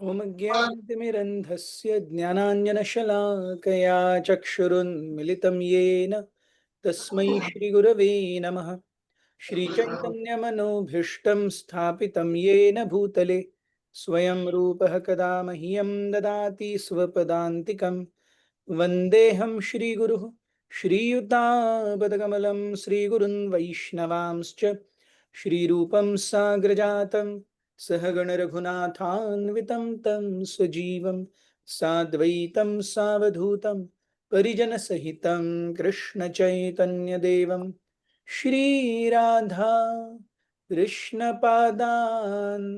ओम ज्ञानतिमिरन्धस्य ज्ञानाञ्जनशलाकया चक्षुरुन्मिलितं येन तस्मै श्रीगुरवे नमः। श्रीचैतन्यमनोभीष्टं स्थापितं येन भूतले स्वयं रूपः कदा मह्यं ददाति स्वपदान्तिकं। वन्देऽहं श्रीगुरुः श्रीयुतापदकमलं श्रीगुरुन् वैष्णवांश्च श्रीरूपं साग्रजातं सहगणरघुनाथान्वितं तं सजीवं साद्वैतं सावधूतं परिजनसहितं कृष्णचैतन्यदेवं श्रीराधा कृष्णपादान्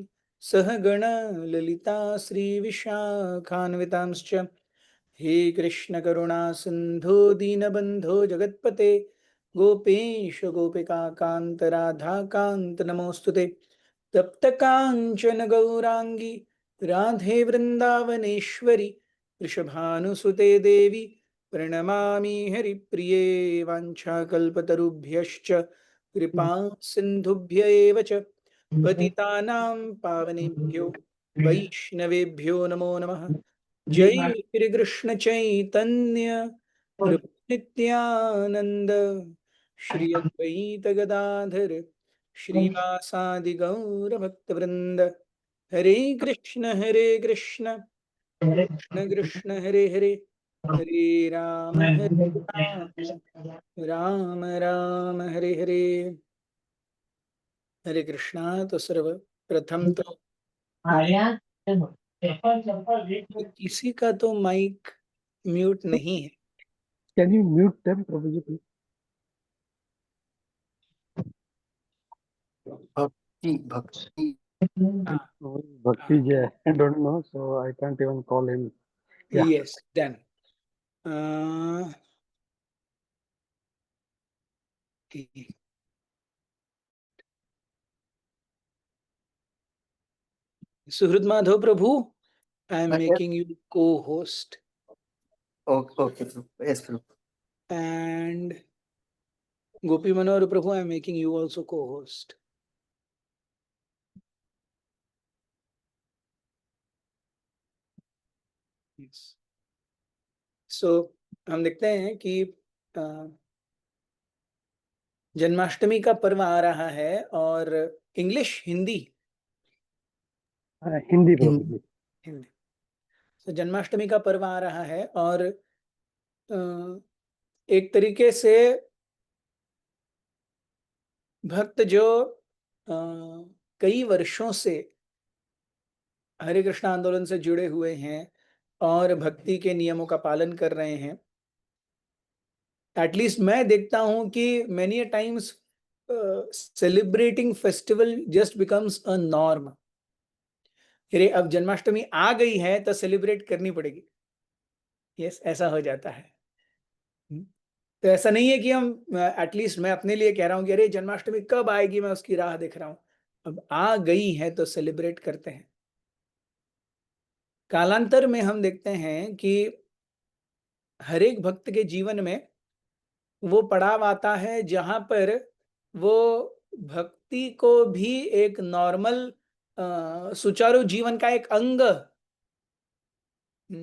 सहगणललिता श्रीविशाखान्वितांश्च। हे कृष्ण करुणा सिंधु दीनबंधो जगत्पते गोपेश गोपिका कांत राधा कांत नमोस्तुते। तप्त कांचन गौरांगी राधे वृंदावनेश्वरी वृषभानुसुते देवी प्रणमामि हरिप्रिये। वाञ्छाकल्पतरुभ्यश्च कृपा सिन्धुभ्य एव च पतितानां पावनेभ्यो वैष्णवेभ्यो नमो नमः। जय श्री कृष्ण चैतन्य प्रभु नित्यानंद श्री अद्वैत गदाधर श्रीवासादि गौर भक्तवृंद। हरे कृष्ण कृष्ण कृष्ण हरे हरे, हरे राम राम राम हरे हरे। हरे कृष्णा। तो सर्वप्रथम तो किसी का तो माइक म्यूट नहीं है। Can you mute them, Prabhuji, please? Bhakti. Bhakti Jai. I don't know, so I can't even call him. Yeah. Yes, done. Suhrid Madhav Prabhu, I am making you co-host. Okay, Prabhu. Yes, Prabhu. And Gopi Manohar Prabhu, I am making you also co-host. Yes. So हम देखते हैं कि जन्माष्टमी का पर्व आ रहा है और English Hindi Hindi, Prabhuji. Hindi. तो जन्माष्टमी का पर्व आ रहा है और एक तरीके से भक्त जो कई वर्षों से हरे कृष्ण आंदोलन से जुड़े हुए हैं और भक्ति के नियमों का पालन कर रहे हैं, एटलीस्ट मैं देखता हूं कि many a times celebrating festival just becomes a norm. अरे अब जन्माष्टमी आ गई है तो सेलिब्रेट करनी पड़ेगी। यस, ऐसा हो जाता है। तो ऐसा नहीं है कि हम, एटलीस्ट मैं अपने लिए कह रहा हूं कि अरे जन्माष्टमी कब आएगी, मैं उसकी राह देख रहा हूं। अब आ गई है तो सेलिब्रेट करते हैं। कालांतर में हम देखते हैं कि हर एक भक्त के जीवन में वो पड़ाव आता है जहां पर वो भक्ति को भी एक नॉर्मल सुचारू जीवन का एक अंग,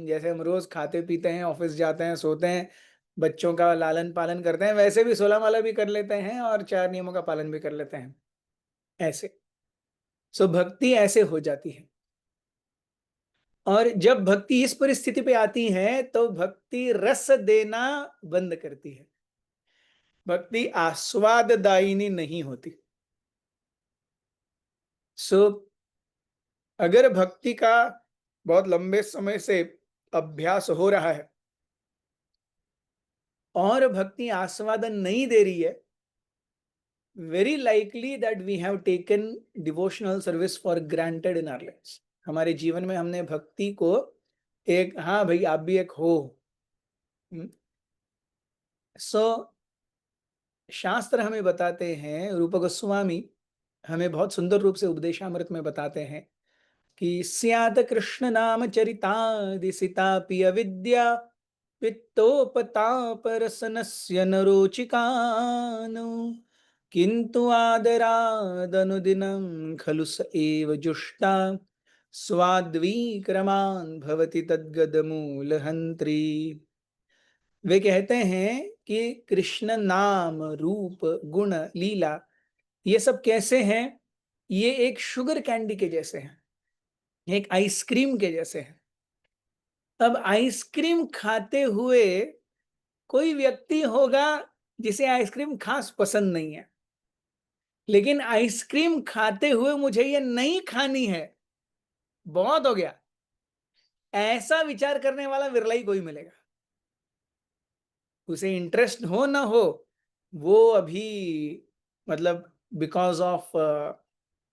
जैसे हम रोज खाते पीते हैं, ऑफिस जाते हैं, सोते हैं, बच्चों का लालन पालन करते हैं, वैसे भी सोलह माला भी कर लेते हैं और चार नियमों का पालन भी कर लेते हैं। ऐसे सो भक्ति ऐसे हो जाती है। और जब भक्ति इस परिस्थिति पे आती है तो भक्ति रस देना बंद करती है। भक्ति आस्वाददायिनी नहीं होती। सो अगर भक्ति का बहुत लंबे समय से अभ्यास हो रहा है और भक्ति आस्वादन नहीं दे रही है, very likely that we have taken devotional service for granted in our lives. हमारे जीवन में हमने भक्ति को एक, हाँ भाई आप भी एक हो। सो शास्त्र हमें बताते हैं, रूप गोस्वामी हमें बहुत सुंदर रूप से उपदेशामृत में बताते हैं कि स्यात् कृष्ण नाम चरितादिसितापि अविद्या वित्तोपतापरसनस्य न रोचिकानु किंतु आदरादनुदिनं खलु स एव जुष्टा स्वाद्वीक्रमान् भवति तद्गदमूलहन्त्री। वे कहते हैं कि कृष्ण नाम रूप गुण लीला ये सब कैसे हैं? ये एक शुगर कैंडी के जैसे हैं, एक आइसक्रीम के जैसे हैं। अब आइसक्रीम खाते हुए कोई व्यक्ति होगा जिसे आइसक्रीम खास पसंद नहीं है, लेकिन आइसक्रीम खाते हुए मुझे ये नहीं खानी है, बहुत हो गया, ऐसा विचार करने वाला विरला ही कोई मिलेगा। उसे इंटरेस्ट हो ना हो, वो अभी मतलब बिकॉज ऑफ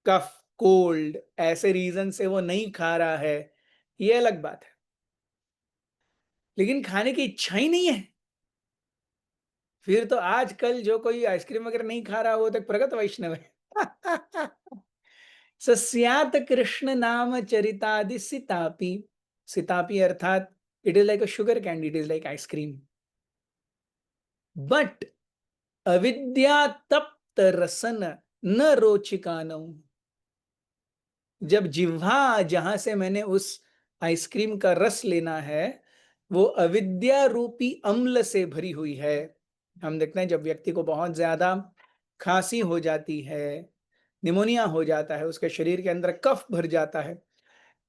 कफ कोल्ड ऐसे रीजन से वो नहीं खा रहा है, ये अलग बात है। लेकिन खाने की इच्छा ही नहीं है, फिर तो आजकल जो कोई आइसक्रीम वगैरह नहीं खा रहा वो तो प्रगत वैष्णव है। सस्यात कृष्ण नाम चरितादि सितापी। सितापी अर्थात it is like a sugar candy, it is like ice cream. But अविद्या तप्त रसन न रोचिकानौ। जब जिह्वा जहां से मैंने उस आइसक्रीम का रस लेना है वो अविद्या रूपी अम्ल से भरी हुई है। हम देखते हैं जब व्यक्ति को बहुत ज्यादा खांसी हो जाती है, निमोनिया हो जाता है, उसके शरीर के अंदर कफ भर जाता है,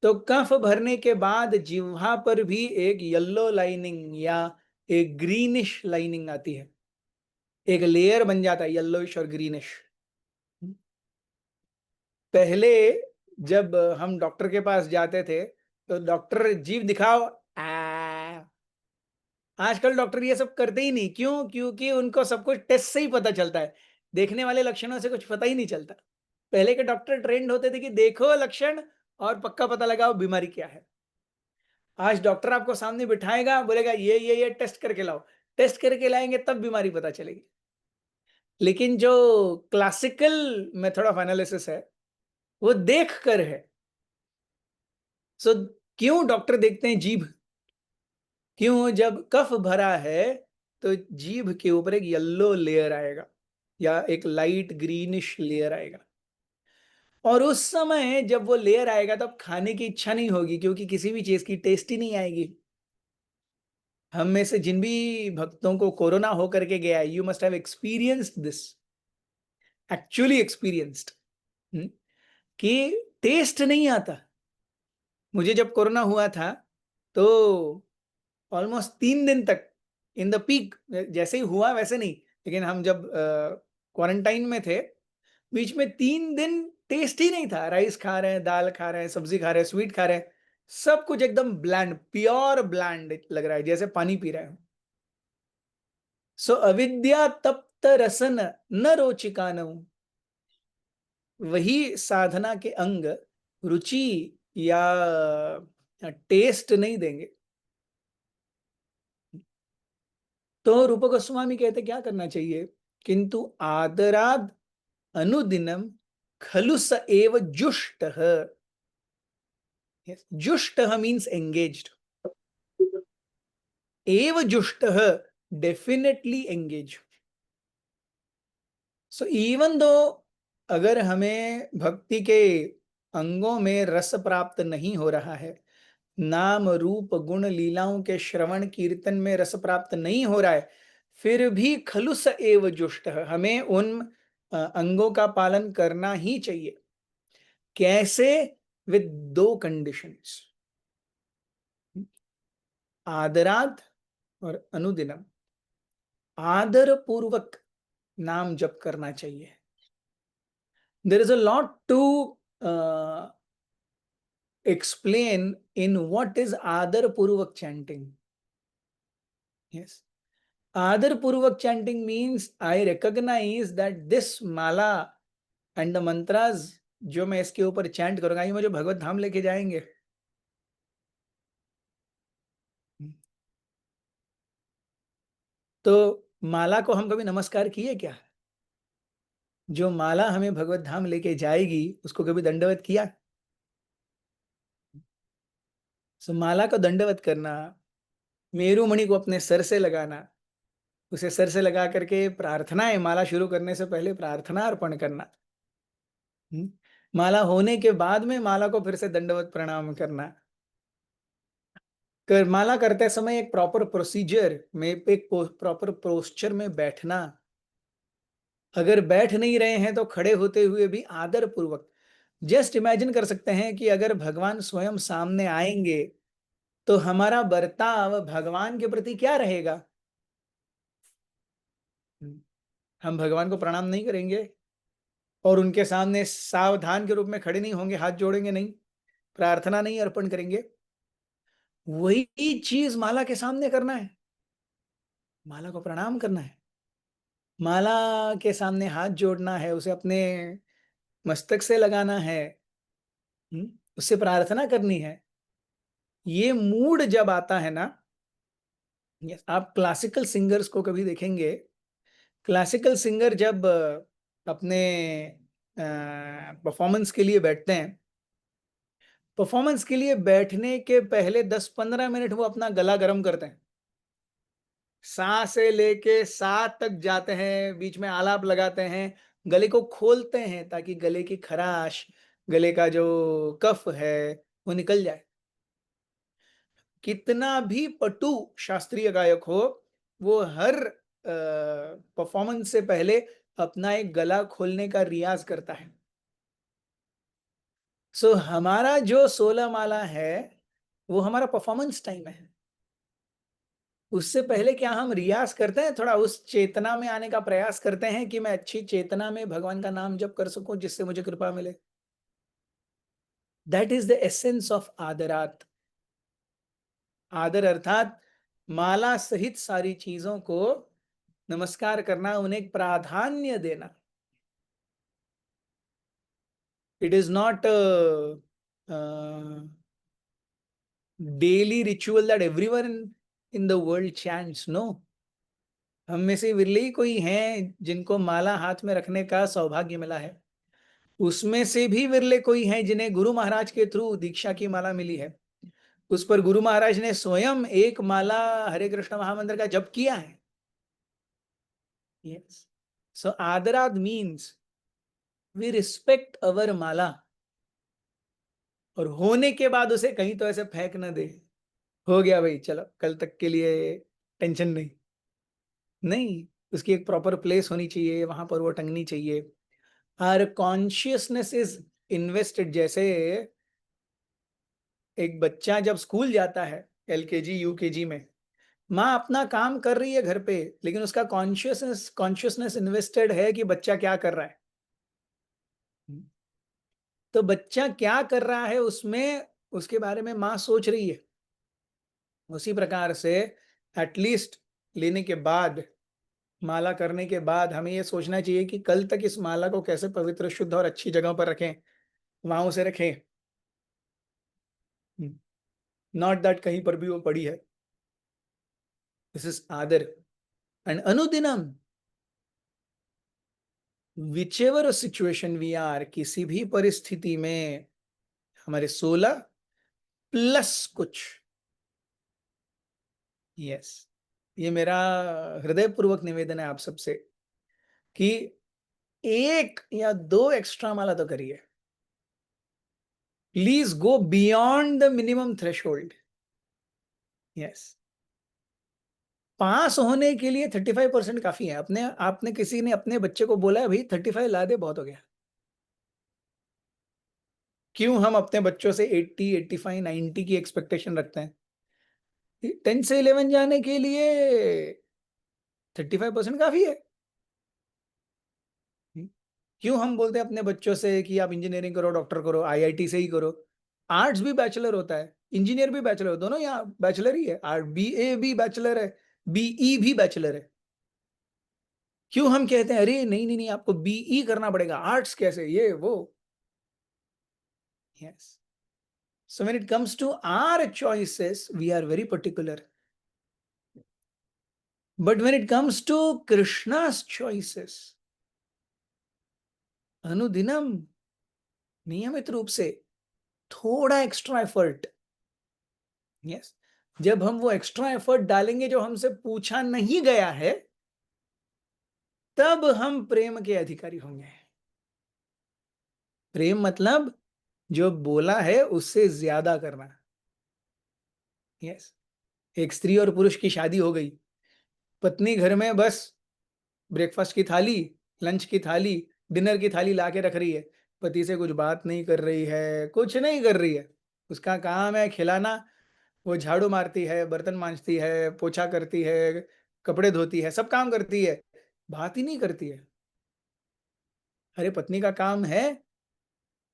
तो कफ भरने के बाद जिह्वा पर भी एक येलो लाइनिंग या एक ग्रीनिश लाइनिंग आती है, एक लेयर बन जाता है येलोइश और ग्रीनिश। पहले जब हम डॉक्टर के पास जाते थे तो डॉक्टर जीभ दिखाओ आ। आजकल डॉक्टर ये सब करते ही नहीं, क्यों? क्योंकि उनको सब कुछ टेस्ट से ही पता चलता है, देखने वाले लक्षणों से कुछ पता ही नहीं चलता। पहले के डॉक्टर ट्रेंड होते थे कि देखो लक्षण और पक्का पता लगाओ बीमारी क्या है। आज डॉक्टर आपको सामने बिठाएगा, बोलेगा ये टेस्ट करके लाओ, टेस्ट करके लाएंगे तब बीमारी पता चलेगी। लेकिन जो क्लासिकल मेथड ऑफ एनालिसिस है वो देख कर है। सो क्यों डॉक्टर देखते हैं जीभ? क्यों? जब कफ भरा है तो जीभ के ऊपर एक येलो लेयर आएगा या एक लाइट ग्रीनिश लेयर आएगा, और उस समय जब वो लेयर आएगा तब खाने की इच्छा नहीं होगी, क्योंकि किसी भी चीज की टेस्ट ही नहीं आएगी। हम में से जिन भी भक्तों को कोरोना होकर के गया, you must have experienced this, actually experienced, कि टेस्ट नहीं आता। मुझे जब कोरोना हुआ था तो ऑलमोस्ट 3 दिन तक इन द पीक, जैसे ही हुआ वैसे नहीं, लेकिन हम जब क्वारंटाइन में थे, बीच में 3 दिन टेस्ट ही नहीं था। राइस खा रहे हैं, दाल खा रहे हैं, सब्जी खा रहे हैं, स्वीट खा रहे हैं, सब कुछ एकदम ब्लैंड, प्योर ब्लैंड लग रहा है, जैसे पानी पी रहे हो। सो अविद्या तप्त रसन न रोचिकानौ, वही साधना के अंग रुचि या टेस्ट नहीं देंगे। तो रूप गोस्वामी कहते क्या करना चाहिए? किंतु आदराद अनुदिनम खलु स एव जुष्टः। जुष्टः मीन्स एंगेज्ड, एव जुष्टः definitely engage. So even though अगर हमें भक्ति के अंगों में रस प्राप्त नहीं हो रहा है, नाम रूप गुण लीलाओं के श्रवण कीर्तन में रस प्राप्त नहीं हो रहा है, फिर भी खलुस एव जुष्ट, हमें उन अंगों का पालन करना ही चाहिए। कैसे? विद 2 कंडीशंस, आदराद और अनुदिनम। आदर पूर्वक नाम जप करना चाहिए। There is a lot to explain in what is Adar Purvak chanting. Yes. Adar Purvak chanting means I recognize that this mala and the mantras जो मैं इसके ऊपर चैंट करूंगा ये मुझे भगवत धाम लेके जाएंगे। तो माला को हम कभी नमस्कार किए क्या? जो माला हमें भगवत धाम लेके जाएगी उसको कभी दंडवत किया? सो माला को दंडवत करना, मेरुमणि को अपने सर से लगाना, उसे सर से लगा करके प्रार्थनाएं, माला शुरू करने से पहले प्रार्थना अर्पण करना। माला होने के बाद में माला को फिर से दंडवत प्रणाम करना। माला करते समय एक प्रॉपर प्रोसीजर में, एक प्रॉपर पोस्चर में बैठना। अगर बैठ नहीं रहे हैं तो खड़े होते हुए भी आदर पूर्वक, जस्ट इमेजिन कर सकते हैं कि अगर भगवान स्वयं सामने आएंगे तो हमारा बर्ताव भगवान के प्रति क्या रहेगा। हम भगवान को प्रणाम नहीं करेंगे और उनके सामने सावधान के रूप में खड़े नहीं होंगे, हाथ जोड़ेंगे नहीं, प्रार्थना नहीं अर्पण करेंगे। वही चीज माला के सामने करना है, माला को प्रणाम करना है, माला के सामने हाथ जोड़ना है, उसे अपने मस्तक से लगाना है, उससे प्रार्थना करनी है। ये मूड जब आता है ना, आप क्लासिकल सिंगर्स को कभी देखेंगे, क्लासिकल सिंगर जब अपने परफॉर्मेंस के लिए बैठते हैं, परफॉर्मेंस के लिए बैठने के पहले 10-15 मिनट वो अपना गला गर्म करते हैं, सा से लेके सा तक जाते हैं, बीच में आलाप लगाते हैं, गले को खोलते हैं ताकि गले की खराश, गले का जो कफ है वो निकल जाए। कितना भी पटु शास्त्रीय गायक हो, वो हर परफॉर्मेंस से पहले अपना एक गला खोलने का रियाज करता है। सो हमारा जो 16 माला है वो हमारा परफॉर्मेंस टाइम है। उससे पहले क्या हम रियाज करते हैं, थोड़ा उस चेतना में आने का प्रयास करते हैं कि मैं अच्छी चेतना में भगवान का नाम जप कर सकूं जिससे मुझे कृपा मिले। That is the essence of आदरात। आदर अर्थात माला सहित सारी चीजों को नमस्कार करना, उन्हें प्राधान्य देना। It is not daily ritual that everyone in the world chants, no. हम में से विरले ही कोई हैं जिनको माला हाथ में रखने का सौभाग्य मिला है। उसमें से भी विरले कोई हैं जिन्हें गुरु महाराज के थ्रू दीक्षा की माला मिली है। उस पर गुरु महाराज ने स्वयं एक माला हरे कृष्ण महामंत्र का जप किया है। यस, सो आदराद means we respect our mala, और होने के बाद उसे कहीं तो ऐसे फेंक न दे, हो गया भाई चलो कल तक के लिए टेंशन नहीं। नहीं, उसकी एक प्रॉपर प्लेस होनी चाहिए, वहां पर वो टंगनी चाहिए। Our consciousness is invested. जैसे एक बच्चा जब स्कूल जाता है, एलकेजी यूकेजी में, माँ अपना काम कर रही है घर पे, लेकिन उसका कॉन्शियसनेस इन्वेस्टेड है कि बच्चा क्या कर रहा है। तो बच्चा क्या कर रहा है उसमें, उसके बारे में माँ सोच रही है। उसी प्रकार से एटलीस्ट लेने के बाद, माला करने के बाद हमें यह सोचना चाहिए कि कल तक इस माला को कैसे पवित्र, शुद्ध और अच्छी जगह पर रखें, वहां उसे रखें। नॉट दैट कहीं पर भी वो पड़ी है। दिस इज आदर। एंड अनुदिनम, विचेवर सिचुएशन वी आर, किसी भी परिस्थिति में हमारे 16 प्लस कुछ। यस, ये मेरा हृदयपूर्वक निवेदन है आप सबसे कि 1 या 2 एक्स्ट्रा माला तो करिए। Please go beyond the minimum threshold. Yes, पास होने के लिए 35% काफी है। आपने किसी ने अपने बच्चे को बोला है भाई 35 ला दे, बहुत हो गया। क्यों हम अपने बच्चों से 80, 85, 90 की एक्सपेक्टेशन रखते हैं? 10 से 11 जाने के लिए 35% काफी है। क्यों हम बोलते हैं अपने बच्चों से कि आप इंजीनियरिंग करो, डॉक्टर करो, आईआईटी से ही करो? आर्ट्स भी बैचलर होता है, इंजीनियर भी बैचलर, दोनों यहाँ बैचलर ही है। आर्ट बीए भी बैचलर है, बीई भी बैचलर है। क्यों हम कहते हैं अरे नहीं नहीं नहीं आपको बीई करना पड़ेगा, आर्ट्स कैसे, ये वो? Yes, so when it comes to our choices we are very particular, but when it comes to Krishna's choices, अनुदिनम, नियमित रूप से थोड़ा एक्स्ट्रा एफर्ट। यस, जब हम वो एक्स्ट्रा एफर्ट डालेंगे जो हमसे पूछा नहीं गया है, तब हम प्रेम के अधिकारी होंगे। प्रेम मतलब जो बोला है उससे ज्यादा करना। यस। एक स्त्री और पुरुष की शादी हो गई, पत्नी घर में बस ब्रेकफास्ट की थाली, लंच की थाली, डिनर की थाली ला के रख रही है, पति से कुछ बात नहीं कर रही है, कुछ नहीं कर रही है, उसका काम है खिलाना, वो झाड़ू मारती है, बर्तन मांजती है, पोछा करती है, कपड़े धोती है, सब काम करती है, बात ही नहीं करती है। अरे पत्नी का काम है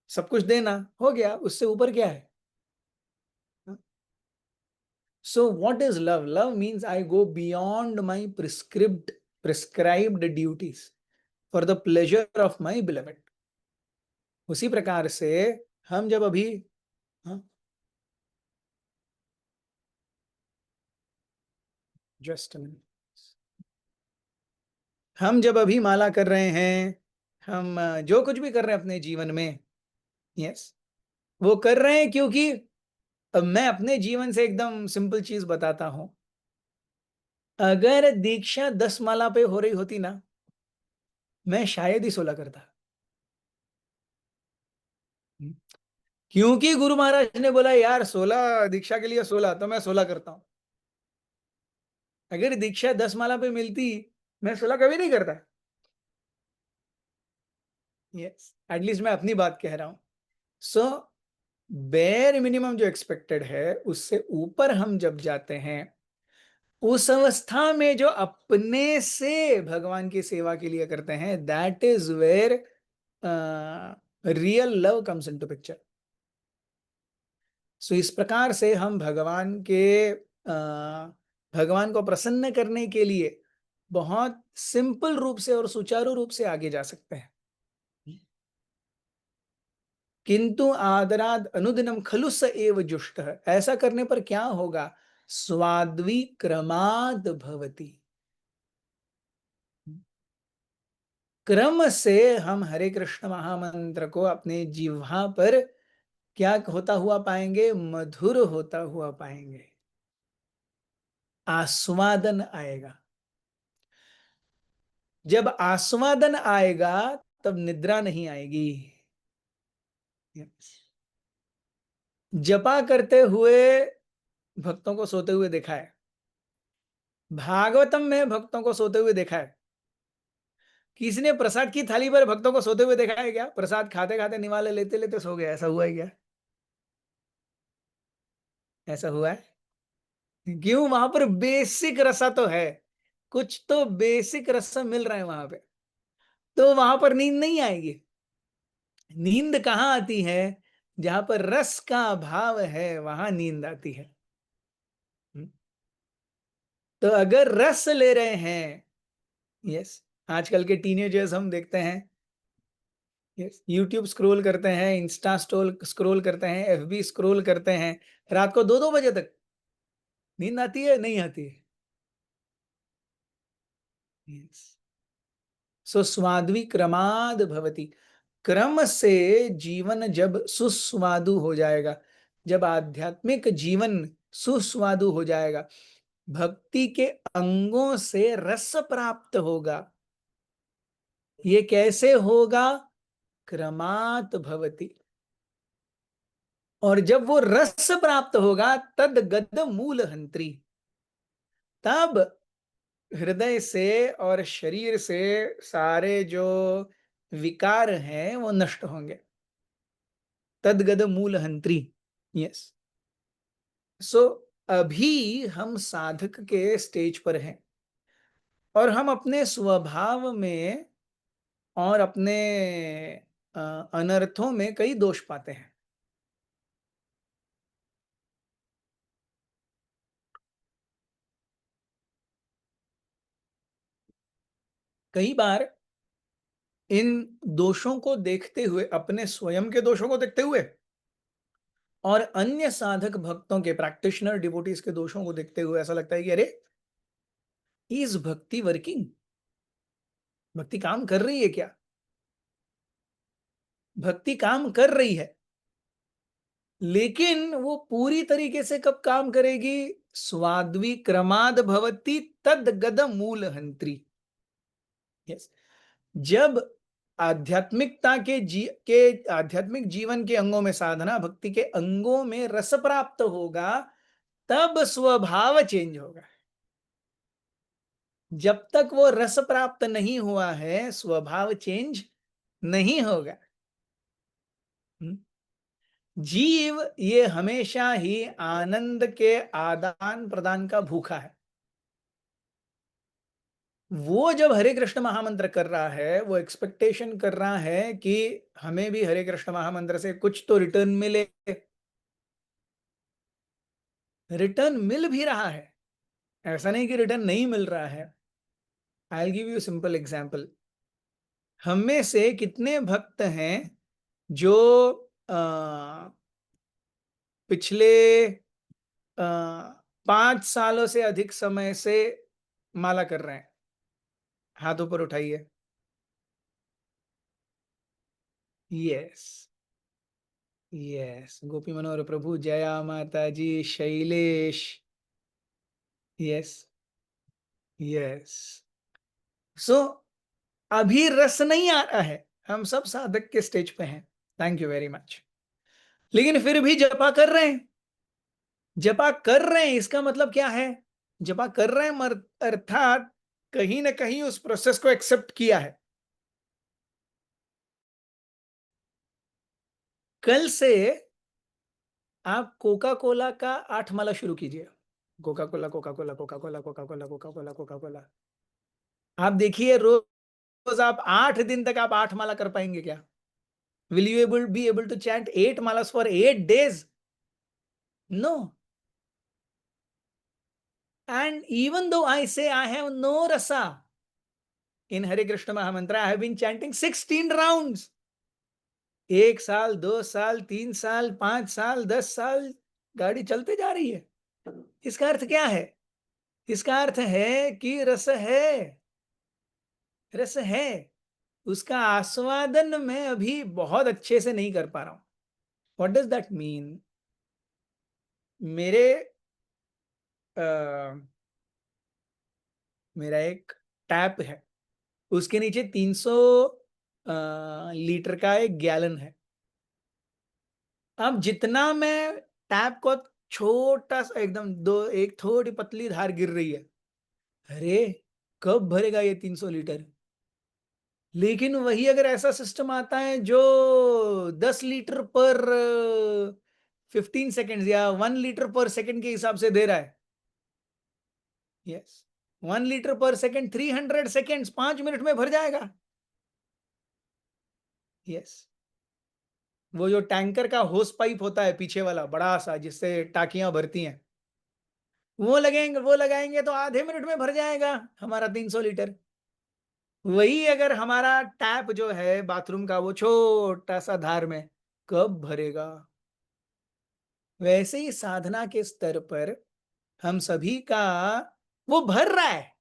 सब कुछ देना, हो गया, उससे ऊपर क्या है? So what is love? Love means I go beyond my prescribed duties for the pleasure of my beloved. उसी प्रकार से हम जब अभी, हाँ, जस्ट हम जब अभी माला कर रहे हैं, हम जो कुछ भी कर रहे हैं अपने जीवन में, यस, वो कर रहे हैं क्योंकि अब मैं अपने जीवन से एकदम सिंपल चीज बताता हूं। अगर दीक्षा 10 माला पे हो रही होती ना, मैं शायद ही 16 करता। क्योंकि गुरु महाराज ने बोला यार 16 दीक्षा के लिए 16, तो मैं 16 करता हूं। अगर दीक्षा 10 माला पे मिलती, मैं 16 कभी नहीं करता। यस, एटलीस्ट मैं अपनी बात कह रहा हूं। सो बेयर मिनिमम जो एक्सपेक्टेड है उससे ऊपर हम जब जाते हैं, उस अवस्था में जो अपने से भगवान की सेवा के लिए करते हैं, that is where real love comes into picture. So इस प्रकार से हम भगवान को प्रसन्न करने के लिए बहुत सिंपल रूप से और सुचारू रूप से आगे जा सकते हैं। किंतु आदराद अनुदिनम खलु स एव जुष्ट, ऐसा करने पर क्या होगा? स्वाद्वी क्रमाद भवति। क्रम से हम हरे कृष्ण महामंत्र को अपने जिह्वा पर क्या होता हुआ पाएंगे? मधुर होता हुआ पाएंगे, आस्वादन आएगा। जब आस्वादन आएगा तब निद्रा नहीं आएगी। जपा करते हुए भक्तों को सोते हुए देखा है, भागवतम में भक्तों को सोते हुए देखा है। किसी ने प्रसाद की थाली पर भक्तों को सोते हुए देखा है क्या? प्रसाद खाते खाते निवाले लेते लेते सो गया, ऐसा हुआ है क्या? ऐसा हुआ है? क्यों? वहां पर बेसिक रसा तो है, कुछ तो बेसिक रसा मिल रहा है वहां पे, तो वहां पर नींद नहीं आएगी। नींद कहाँ आती है? जहां पर रस का भाव है वहां नींद आती है। तो अगर रस ले रहे हैं, यस, आजकल के टीनेजर्स हम देखते हैं, यस, यूट्यूब स्क्रॉल करते हैं, इंस्टा स्क्रॉल करते हैं, एफबी स्क्रॉल करते हैं, रात को 2-2 बजे तक। नींद आती है? नहीं आती है। यस। सो स्वाद्वी क्रमाद भवति, क्रम से जीवन जब सुस्वादु हो जाएगा, जब आध्यात्मिक जीवन सुस्वादु हो जाएगा, भक्ति के अंगों से रस प्राप्त होगा। ये कैसे होगा? क्रमात भवति। और जब वो रस प्राप्त होगा, तद गद मूल हंत्री, तब हृदय से और शरीर से सारे जो विकार हैं वो नष्ट होंगे। तदगद मूल हंत्री। यस। सो अभी हम साधक के स्टेज पर हैं और हम अपने स्वभाव में और अपने अनर्थों में कई दोष पाते हैं। कई बार इन दोषों को देखते हुए, अपने स्वयं के दोषों को देखते हुए और अन्य साधक भक्तों के, प्रैक्टिशनर डिवोटीज के दोषों को देखते हुए ऐसा लगता है कि अरे, इज भक्ति वर्किंग? भक्ति काम कर रही है क्या? भक्ति काम कर रही है, लेकिन वो पूरी तरीके से कब काम करेगी? स्वाद्वी क्रमाद भवती तद गद मूल हंत्री। यस, जब आध्यात्मिकता के आध्यात्मिक जीवन के अंगों में, साधना भक्ति के अंगों में रस प्राप्त होगा, तब स्वभाव चेंज होगा। जब तक वो रस प्राप्त नहीं हुआ है, स्वभाव चेंज नहीं होगा। जीव ये हमेशा ही आनंद के आदान प्रदान का भूखा है। वो जब हरे कृष्ण महामंत्र कर रहा है, वो एक्सपेक्टेशन कर रहा है कि हमें भी हरे कृष्ण महामंत्र से कुछ तो रिटर्न मिले। रिटर्न मिल भी रहा है, ऐसा नहीं कि रिटर्न नहीं मिल रहा है। I will give you simple example. हम में से कितने भक्त हैं जो पिछले 5 सालों से अधिक समय से माला कर रहे हैं? हाथ ऊपर उठाइए। यस, यस, गोपी मनोहर प्रभु, जया माता जी, शैलेश, यस, यस। सो अभी रस नहीं आ रहा है, हम सब साधक के स्टेज पे हैं, थैंक यू वेरी मच, लेकिन फिर भी जपा कर रहे हैं। जपा कर रहे हैं इसका मतलब क्या है? जपा कर रहे हैं अर्थात कहीं ना कहीं उस प्रोसेस को एक्सेप्ट किया है। कल से आप कोका कोला का 8 माला शुरू कीजिए। Coca Cola, Coca Cola, Coca Cola, Coca Cola, Coca Cola, Coca Cola. आप देखिए रोज आप 8 दिन तक आप 8 माला कर पाएंगे क्या? Will you be able to chant 8 malas for 8 days? No. And even though I say I have no rasa in Hare Krishna Mahamantra, I have been chanting 16 rounds. 1 साल, 2 साल, 3 साल, 5 साल, 10 साल गाड़ी चलते जा रही है। इसका अर्थ क्या है? इसका अर्थ है कि रस है, रस है, उसका आस्वादन मैं अभी बहुत अच्छे से नहीं कर पा रहा हूं। What does that mean? मेरा एक टैप है, उसके नीचे 300 लीटर का एक गैलन है। अब जितना मैं टैप को छोटा सा एकदम एक थोड़ी पतली धार गिर रही है, अरे कब भरेगा ये 300 लीटर? लेकिन वही अगर ऐसा सिस्टम आता है जो 10 लीटर पर 15 सेकेंड्स या 1 लीटर पर सेकेंड के हिसाब से दे रहा है, यस, 1 लीटर पर सेकेंड 300 सेकेंड्स, 5 मिनट में भर जाएगा। यस, वो जो टैंकर का होस पाइप होता है पीछे वाला बड़ा सा जिससे टाकियां भरती हैं, वो लगाएंगे तो आधे मिनट में भर जाएगा हमारा 300 लीटर। वही अगर हमारा टैप जो है बाथरूम का वो छोटा सा धार में, कब भरेगा? वैसे ही साधना के स्तर पर हम सभी का वो भर रहा है।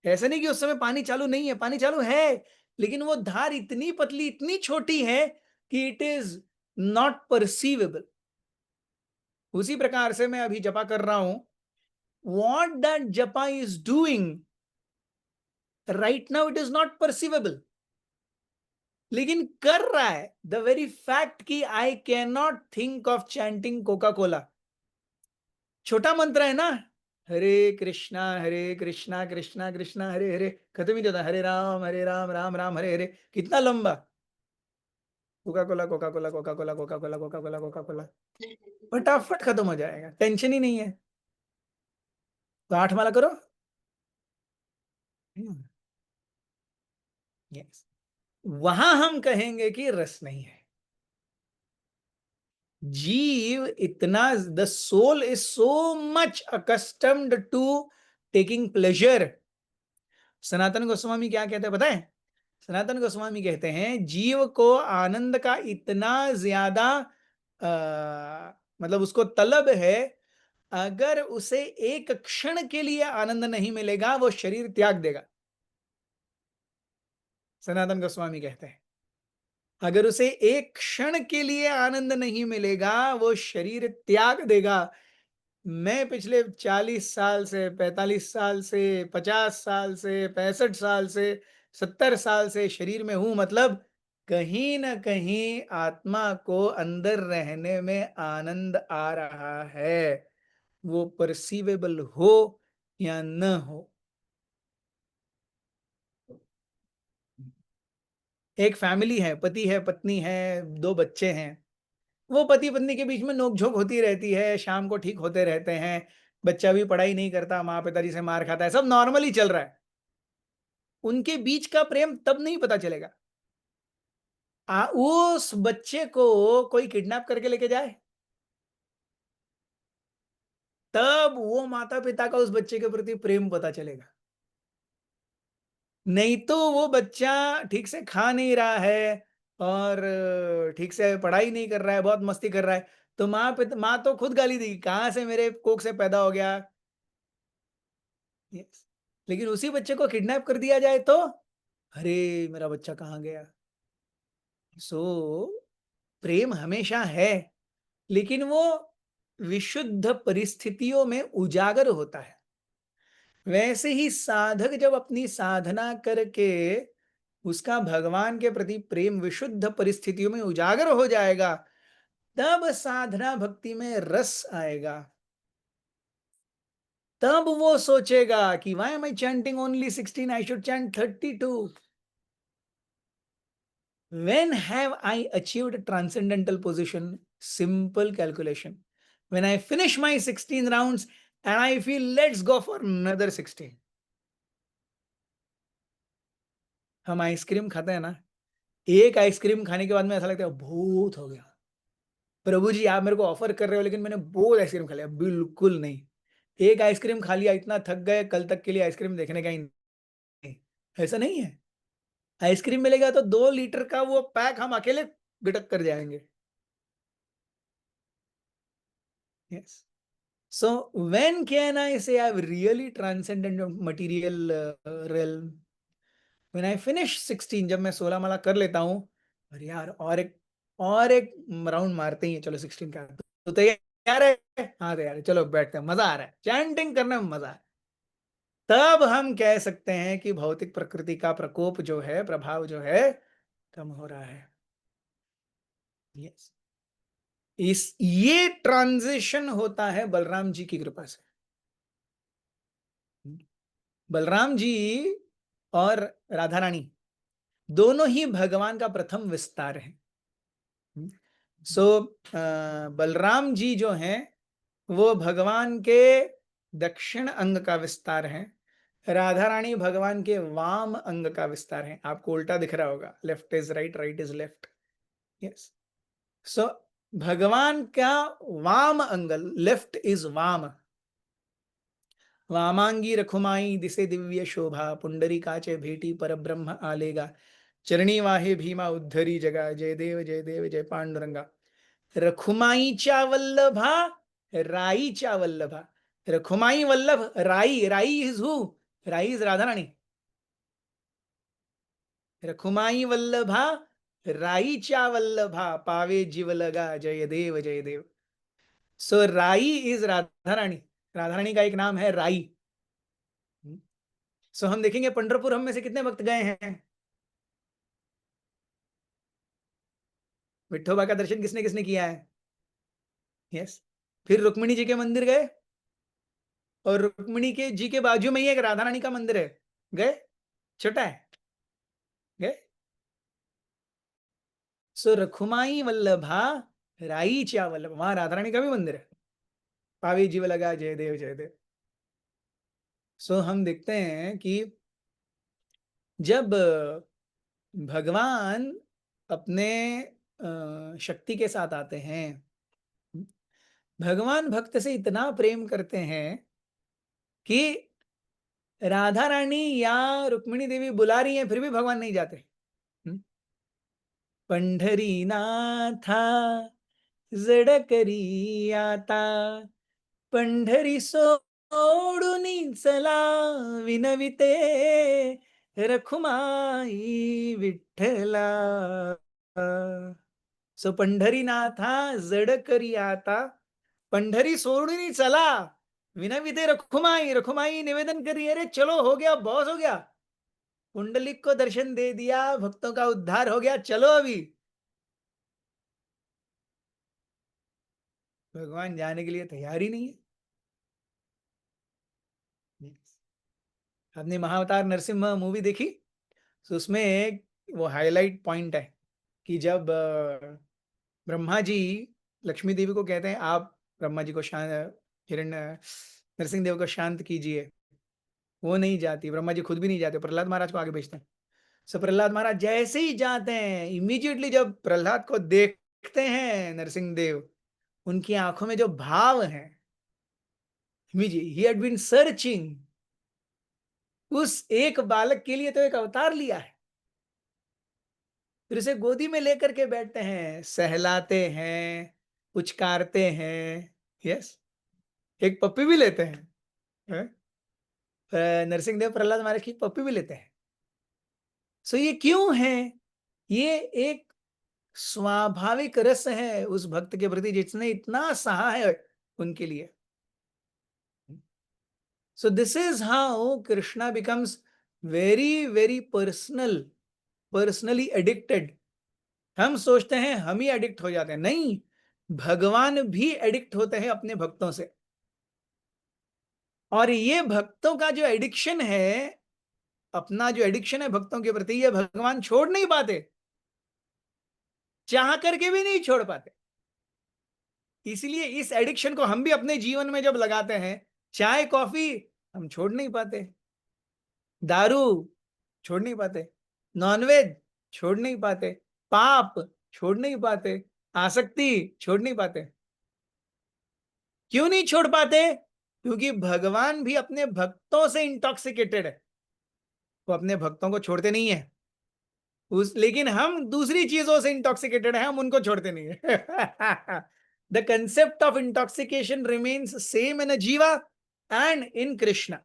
ऐसा नहीं कि उस समय पानी चालू नहीं है, पानी चालू है, लेकिन वो धार इतनी पतली, इतनी छोटी है कि इट इज नॉट परसीवेबल। उसी प्रकार से मैं अभी जपा कर रहा हूं, what that japa is doing right now it is not perceivable, लेकिन कर रहा है। द वेरी फैक्ट कि I can not think of chanting Coca Cola, छोटा मंत्र है ना, हरे कृष्णा कृष्णा कृष्णा हरे हरे, खत्म ही नहीं होता, हरे राम राम राम हरे हरे। कितना लंबा? Coca Cola, Coca Cola, Coca Cola, Coca Cola, Coca Cola, Coca Cola, फटाफट खत्म हो जाएगा, टेंशन ही नहीं है। तो 8 माला करो। यस, वहां हम कहेंगे कि रस नहीं है। जीव इतना, the soul is so much accustomed to taking pleasure. Sanatan Goswami क्या कहते हैं पता है? सनातन गोस्वामी कहते हैं जीव को आनंद का इतना ज्यादा मतलब उसको तलब है, अगर उसे एक क्षण के लिए आनंद नहीं मिलेगा वो शरीर त्याग देगा। सनातन गोस्वामी कहते हैं अगर उसे एक क्षण के लिए आनंद नहीं मिलेगा वो शरीर त्याग देगा। मैं पिछले 40 साल से, 45 साल से, 50 साल से, 65 साल से, 70 साल से शरीर में हूं, मतलब कहीं ना कहीं आत्मा को अंदर रहने में आनंद आ रहा है, वो परसीवेबल हो या न हो। एक फैमिली है, पति है, पत्नी है, 2 बच्चे हैं। वो पति पत्नी के बीच में नोक-झोंक होती रहती है, शाम को ठीक होते रहते हैं। बच्चा भी पढ़ाई नहीं करता, माँ पिताजी से मार खाता है, सब नॉर्मली चल रहा है। उनके बीच का प्रेम तब नहीं पता चलेगा उस बच्चे को कोई किडनैप करके लेके जाए, तब वो माता पिता का उस बच्चे के प्रति प्रेम पता चलेगा। नहीं तो वो बच्चा ठीक से खा नहीं रहा है और ठीक से पढ़ाई नहीं कर रहा है, बहुत मस्ती कर रहा है, तो माँ तो खुद गाली देगी, कहाँ से मेरे कोख से पैदा हो गया। यस, लेकिन उसी बच्चे को किडनैप कर दिया जाए तो अरे मेरा बच्चा कहाँ गया। सो प्रेम हमेशा है, लेकिन वो विशुद्ध परिस्थितियों में उजागर होता है। वैसे ही साधक जब अपनी साधना करके उसका भगवान के प्रति प्रेम विशुद्ध परिस्थितियों में उजागर हो जाएगा, तब साधना भक्ति में रस आएगा। तब वो सोचेगा कि why am I chanting only 16, I should chant 32। When have I achieved transcendental position? Simple calculation. When I finish my 16 rounds and I feel let's go for another 16. हम आइसक्रीम खाते हैं ना, एक आइसक्रीम खाने के बाद में ऐसा लगता है बहुत हो गया, प्रभु जी आप मेरे को ऑफर कर रहे हो लेकिन मैंने बहुत आइसक्रीम खा लिया। बिल्कुल नहीं, एक आइसक्रीम खा लिया, इतना थक गए, कल तक के लिए आइसक्रीम देखने का ही नहीं। ऐसा नहीं है, आइसक्रीम मिलेगा तो 2 लीटर का वो पैक हम अकेले गटक कर जाएंगे। Yes, so when can I say I've really transcended material realm? When I finish 16, जब मैं 16 माला कर लेता हूँ, अरे यार और एक राउंड मारते ही हैं, चलो 16 का तो तैयार है। हाँ तैयार है, चलो बैठते हैं, मजा आ रहा है, चैंटिंग करने में मजा है। तब हम कह सकते हैं कि भौतिक प्रकृति का प्रकोप जो है, प्रभाव जो है, कम हो रहा है। यस, ये ट्रांजिशन होता है बलराम जी की कृपा से। बलराम जी और राधा रानी दोनों ही भगवान का प्रथम विस्तार है। सो बलराम जी जो हैं वो भगवान के दक्षिण अंग का विस्तार है, राधा रानी भगवान के वाम अंग का विस्तार है। आपको उल्टा दिख रहा होगा, left is right, right is left. Yes, so भगवान का वाम अंग, लेफ्ट इज वाम। वामांगी रखुमाई दिसे दिव्य शोभा, पुंडरी काचे भेटी पर ब्रह्म आलेगा, चरणी वाहे भीमा उद्धरी जगा, जय देव जय देव जय पांडुरंगा। रखुमाईच्या वल्लभा, राईच्या वल्लभा। रखुमाई वल्लभ, राई, राई इज हु? राई इज राधा रानी। रखुमाई वल्लभा, राईच्या वल्लभा, पावे जीव लगा, जय देव जय देव। सो राई इज राधा रानी, राधा रानी का एक नाम है राई। सो हम देखेंगे पंढरपुर हम में से कितने भक्त गए हैं? विठोबा का दर्शन किसने किसने किया है? यस, फिर रुक्मिणी जी के मंदिर गए, और रुक्मिणी के जी के बाजू में ही एक राधा रानी का मंदिर है, गए? छोटा है, गए? सो रखुमाई वल्लभा, राई च्या वल्लभ, वहां राधा रानी का भी मंदिर है। पावे जीव लगा, जय देव जय देव। सो हम देखते हैं कि जब भगवान अपने शक्ति के साथ आते हैं, भगवान भक्त से इतना प्रेम करते हैं कि राधा रानी या रुक्मिणी देवी बुला रही हैं फिर भी भगवान नहीं जाते। पंढरी नाथा जड करी आता, पंढरी सोडून चला विनविते, रखुमाई विठ्ठला। सो पंढरीनाथा जड करी आता, पंढरी सोडून चला, विनविते रखुमाई, रखुमाई निवेदन कर रही है, अरे चलो हो गया, बॉस हो गया, पुंडलिक को दर्शन दे दिया, भक्तों का उद्धार हो गया, चलो अभी। भगवान जाने के लिए तैयार ही नहीं है। आपने महाअवतार नरसिम्हा मूवी देखी? तो उसमें एक वो हाईलाइट पॉइंट है कि जब ब्रह्मा जी लक्ष्मी देवी को कहते हैं आप ब्रह्मा जी को शांत, हिरण्य नरसिंह देव को शांत कीजिए, वो नहीं जाती, ब्रह्मा जी खुद भी नहीं जाते, प्रहलाद महाराज को आगे भेजते हैं। सो प्रहलाद महाराज जैसे ही जाते हैं, इमीडिएटली जब प्रहलाद को देखते हैं नरसिंह देव, उनकी आंखों में जो भाव है, ही हैड बीन सर्चिंग, उस एक बालक के लिए तो एक अवतार लिया है, फिर उसे गोदी में लेकर के बैठते हैं, सहलाते हैं, पुचकारते हैं, यस, एक पप्पी भी लेते हैं, नरसिंह देव प्रहलाद महाराज की पप्पी भी लेते हैं। सो ये क्यों है? ये एक स्वाभाविक रस है उस भक्त के प्रति जिसने इतना सहा है उनके लिए। So this is how Krishna becomes very very personally addicted. हम सोचते हैं हम ही एडिक्ट हो जाते हैं, नहीं, भगवान भी एडिक्ट होते हैं अपने भक्तों से। और ये भक्तों का जो एडिक्शन है, अपना जो एडिक्शन है भक्तों के प्रति, ये भगवान छोड़ नहीं पाते, चाह करके भी नहीं छोड़ पाते। इसलिए इस एडिक्शन को हम भी अपने जीवन में जब लगाते हैं, चाय कॉफी हम छोड़ नहीं पाते, दारू छोड़ नहीं पाते, नॉनवेज छोड़ नहीं पाते, पाप छोड़ नहीं पाते, आसक्ति छोड़ नहीं पाते। क्यों नहीं छोड़ पाते? क्योंकि भगवान भी अपने भक्तों से इंटॉक्सिकेटेड है, वो अपने भक्तों को छोड़ते नहीं है लेकिन हम दूसरी चीजों से इंटॉक्सिकेटेड है, हम उनको छोड़ते नहीं है। The concept of intoxication remains same in a jiva and in Krishna.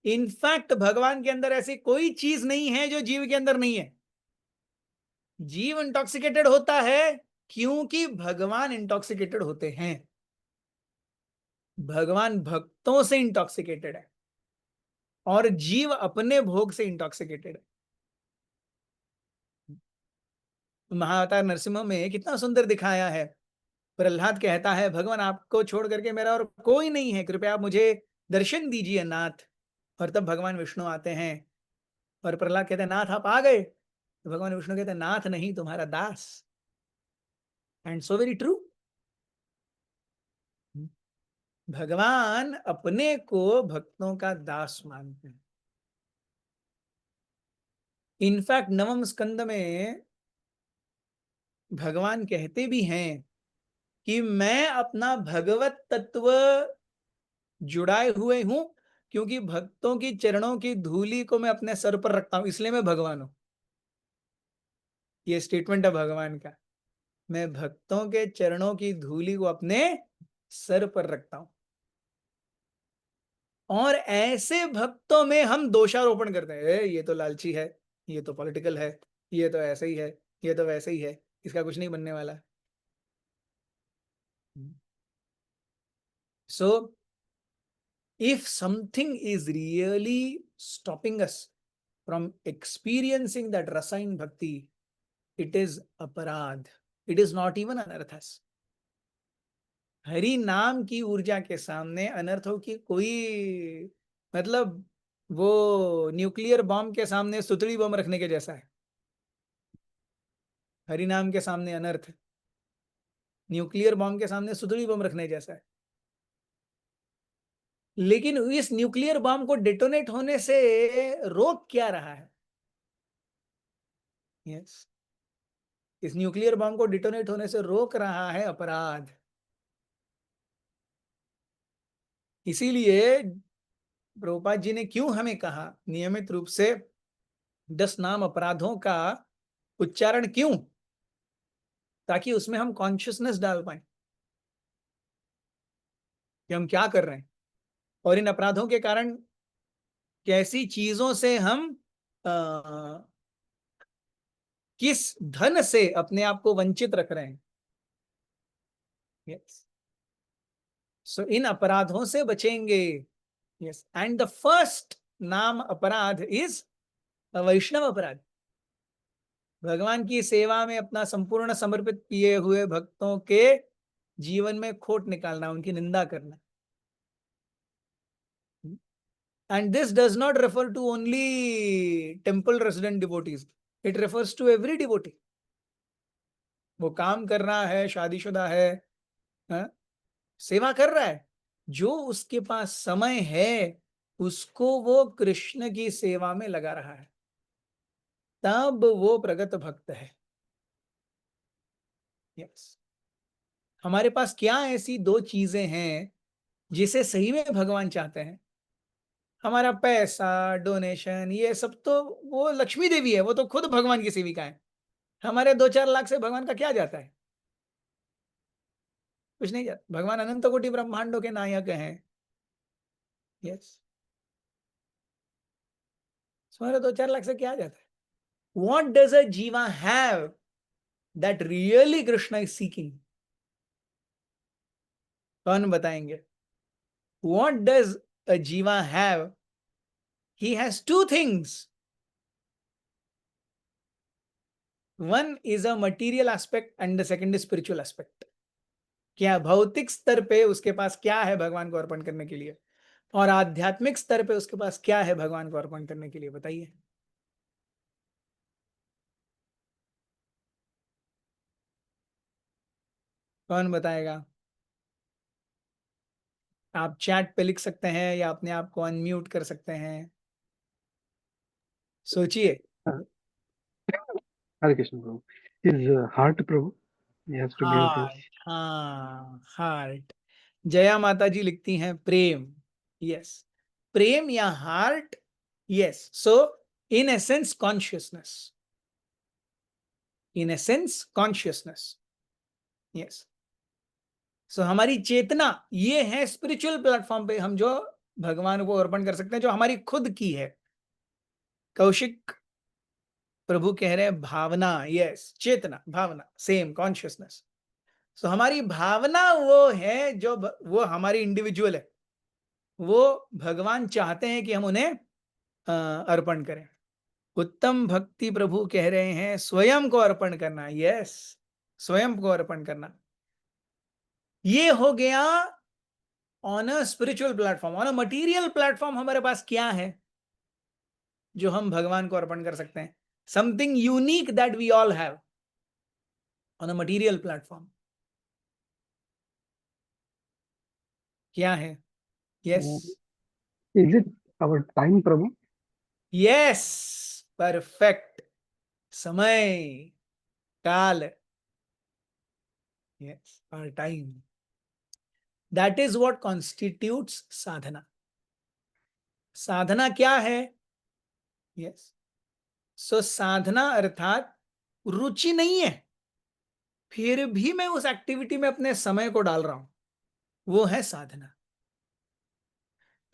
In fact भगवान के अंदर ऐसी कोई चीज नहीं है जो जीव के अंदर नहीं है। जीव इंटॉक्सिकेटेड होता है क्योंकि भगवान इंटॉक्सिकेटेड होते हैं। भगवान भक्तों से इंटॉक्सिकेटेड है और जीव अपने भोग से इंटॉक्सिकेटेड है। महाअवतार नरसिम्हा में कितना सुंदर दिखाया है। प्रहलाद कहता है भगवान आपको छोड़ करके मेरा और कोई नहीं है, कृपया आप मुझे दर्शन दीजिए नाथ। और तब भगवान विष्णु आते हैं और प्रहलाद कहते हैं नाथ आप आ गए, तो भगवान विष्णु कहते हैं नाथ नहीं, तुम्हारा दास। And so very true. भगवान अपने को भक्तों का दास मानते हैं। इनफैक्ट नवम स्कंद में भगवान कहते भी हैं कि मैं अपना भगवत तत्व जुड़ाए हुए हूं, क्योंकि भक्तों की चरणों की धूली को मैं अपने सर पर रखता हूं, इसलिए मैं भगवान हूं। ये स्टेटमेंट है भगवान का, मैं भक्तों के चरणों की धूली को अपने सर पर रखता हूं। और ऐसे भक्तों में हम दोषारोपण करते हैं, ये तो लालची है, ये तो पॉलिटिकल है, ये तो ऐसे ही है, ये तो वैसे ही है, इसका कुछ नहीं बनने वाला। सो if something is really stopping us from experiencing that rasa in bhakti, it is aparad. It is not even anarthas. Hari नाम की ऊर्जा के सामने अनर्थों की कोई, मतलब वो न्यूक्लियर बॉम्ब के सामने सुतली बम रखने के जैसा है। हरि नाम के सामने अनर्थ न्यूक्लियर बॉम्ब के सामने सुतली बम रखने जैसा है। लेकिन इस न्यूक्लियर बॉम्ब को डेटोनेट होने से रोक क्या रहा है? यस, इस न्यूक्लियर बॉम्ब को डिटोनेट होने से रोक रहा है अपराध। इसीलिए प्रभुपाद जी ने क्यों हमें कहा नियमित रूप से 10 नाम अपराधों का उच्चारण, क्यों? ताकि उसमें हम कॉन्शियसनेस डाल पाए कि हम क्या कर रहे हैं और इन अपराधों के कारण कैसी चीजों से हम किस धन से अपने आप को वंचित रख रहे हैं। यस, सो इन अपराधों से बचेंगे। यस, एंड द फर्स्ट नाम अपराध इज वैष्णव अपराध। भगवान की सेवा में अपना संपूर्ण समर्पित किए हुए भक्तों के जीवन में खोट निकालना, उनकी निंदा करना। And this does not refer to only temple resident devotees. It refers to every devotee. वो काम कर रहा है, शादीशुदा है, हाँ? सेवा कर रहा है, जो उसके पास समय है उसको वो कृष्ण की सेवा में लगा रहा है, तब वो प्रगत भक्त है। यस, हमारे पास क्या ऐसी दो चीजें हैं जिसे सही में भगवान चाहते हैं? हमारा पैसा, डोनेशन, ये सब तो वो लक्ष्मी देवी है, वो तो खुद भगवान की सेविका है। हमारे 2-4 लाख से भगवान का क्या जाता है? कुछ नहीं जाता। भगवान अनंत कोटि ब्रह्मांडों के नायक हैं। यस, हमारे 2-4 लाख से क्या जाता है? What does a jiva have that really Krishna is seeking? कौन बताएंगे? What does a jiva have? He has two things. One is a material aspect and the second is spiritual aspect. क्या भौतिक स्तर पे उसके पास क्या है भगवान को अर्पण करने के लिए, और आध्यात्मिक स्तर पे उसके पास क्या है भगवान को अर्पण करने के लिए? बताइए। कौन बताएगा? आप चैट पे लिख सकते हैं या अपने आप को अनम्यूट कर सकते हैं। सोचिए। Hare Krishna, Prabhu. Is heart, Prabhu? He has to give this. Heart, हाँ, हार्ट। जया माता जी लिखती हैं प्रेम। यस, प्रेम या heart. Yes, so in essence consciousness, in essence consciousness. Yes, so हमारी चेतना ये है स्पिरिचुअल प्लेटफॉर्म पे हम जो भगवान को अर्पण कर सकते हैं, जो हमारी खुद की है। कौशिक प्रभु कह रहे हैं भावना। यस, चेतना, भावना, सेम कॉन्शियसनेस। सो हमारी भावना वो है जो वो हमारी इंडिविजुअल है, वो भगवान चाहते हैं कि हम उन्हें अर्पण करें। उत्तम भक्ति प्रभु कह रहे हैं स्वयं को अर्पण करना। यस, स्वयं को अर्पण करना। ये हो गया on a spiritual platform. On a material platform हमारे पास क्या है जो हम भगवान को अर्पण कर सकते हैं? Something unique that we all have on a material platform. क्या है? Yes, Is it our time, Prabhu? Yes, perfect. समय, काल। Yes, our time. That is what constitutes sadhana. साधना क्या है? यस, सो साधना अर्थात रुचि नहीं है, फिर भी मैं उस एक्टिविटी में अपने समय को डाल रहा हूं, वो है साधना।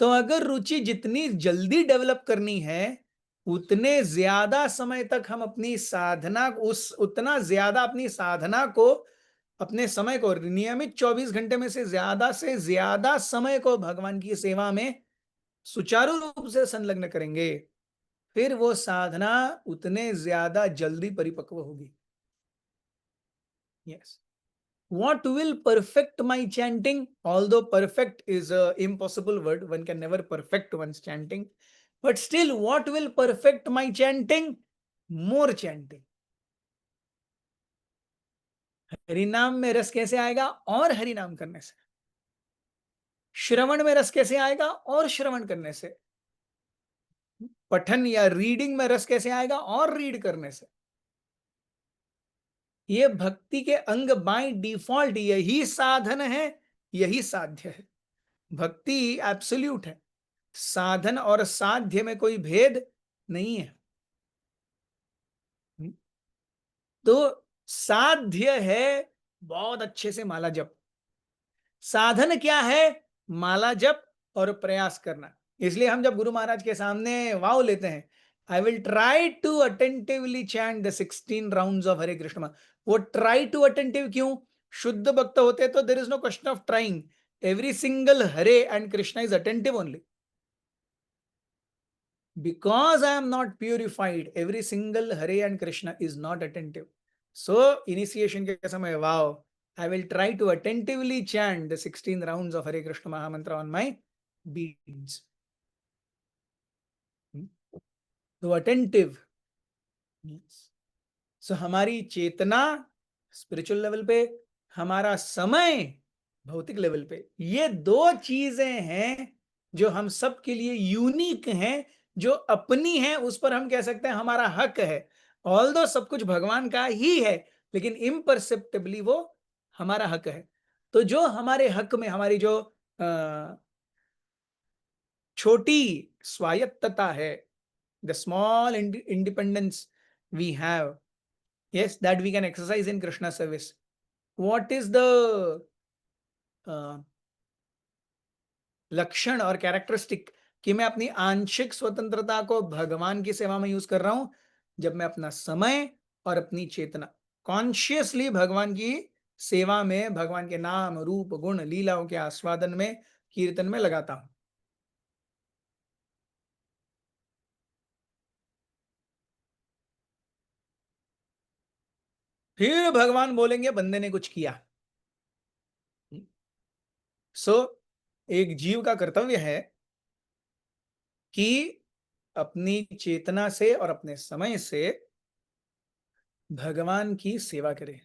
तो अगर रुचि जितनी जल्दी डेवलप करनी है, उतने ज्यादा समय तक हम अपनी साधना उतना ज्यादा अपनी साधना को, अपने समय को, नियमित 24 घंटे में से ज्यादा समय को भगवान की सेवा में सुचारू रूप से संलग्न करेंगे, फिर वो साधना उतने ज्यादा जल्दी परिपक्व होगी। Yes, what will perfect my chanting? Although perfect is a impossible word, one can never perfect one's chanting, but still what will perfect my chanting? More chanting. हरिनाम में रस कैसे आएगा? और हरिनाम करने से। श्रवण में रस कैसे आएगा? और श्रवण करने से। पठन या रीडिंग में रस कैसे आएगा? और रीड करने से। ये भक्ति के अंग बाय डिफॉल्ट यही साधन है, यही साध्य है। भक्ति एब्सोल्यूट है, साधन और साध्य में कोई भेद नहीं है। तो साध्य है बहुत अच्छे से माला जप, साधन क्या है? माला जप और प्रयास करना। इसलिए हम जब गुरु महाराज के सामने वाव लेते हैं, I will try to attentively chant the 16 rounds of Hare Krishna. वो ट्राई टू अटेंटिव क्यों? शुद्ध भक्त होते तो there is no question of trying, every single Hare and Krishna is attentive only. Because I am not purified, every single Hare and Krishna is not attentive. So, initiation ke samay, wow, I will try to attentively chant the 16 rounds of Hare Krishna Mahamantra on my beads. So, attentive. Yes. So, हमारी चेतना spiritual level पे, हमारा समय भौतिक level पे, ये दो चीजें हैं जो हम सब के लिए यूनिक हैं, जो अपनी है, उस पर हम कह सकते हैं हमारा हक है। ऑल्दो सब कुछ भगवान का ही है, लेकिन इम्परसेप्टिबली वो हमारा हक है। तो जो हमारे हक में हमारी जो छोटी स्वायत्तता है, the small independence we have, yes, that we can exercise in Krishna service. What is the लक्षण और कैरेक्टरिस्टिक कि मैं अपनी आंशिक स्वतंत्रता को भगवान की सेवा में यूज कर रहा हूं? जब मैं अपना समय और अपनी चेतना कॉन्शियसली भगवान की सेवा में, भगवान के नाम, रूप, गुण, लीलाओं के आस्वादन में, कीर्तन में लगाता हूं। फिर भगवान बोलेंगे बंदे ने कुछ किया। सो एक जीव का कर्तव्य है कि अपनी चेतना से और अपने समय से भगवान की सेवा करे।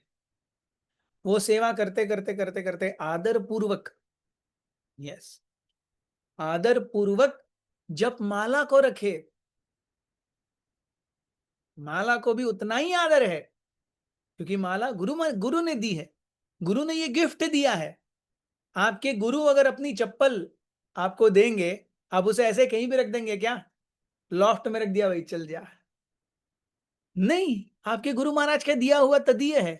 वो सेवा करते करते करते करते आदर पूर्वक, यस, आदर पूर्वक जप माला को रखे। माला को भी उतना ही आदर है, क्योंकि माला गुरु ने दी है, गुरु ने ये गिफ्ट दिया है। आपके गुरु अगर अपनी चप्पल आपको देंगे, आप उसे ऐसे कहीं भी रख देंगे क्या? लॉफ्ट में रख दिया, वही चल जा? नहीं, आपके गुरु महाराज का दिया हुआ तदीय है।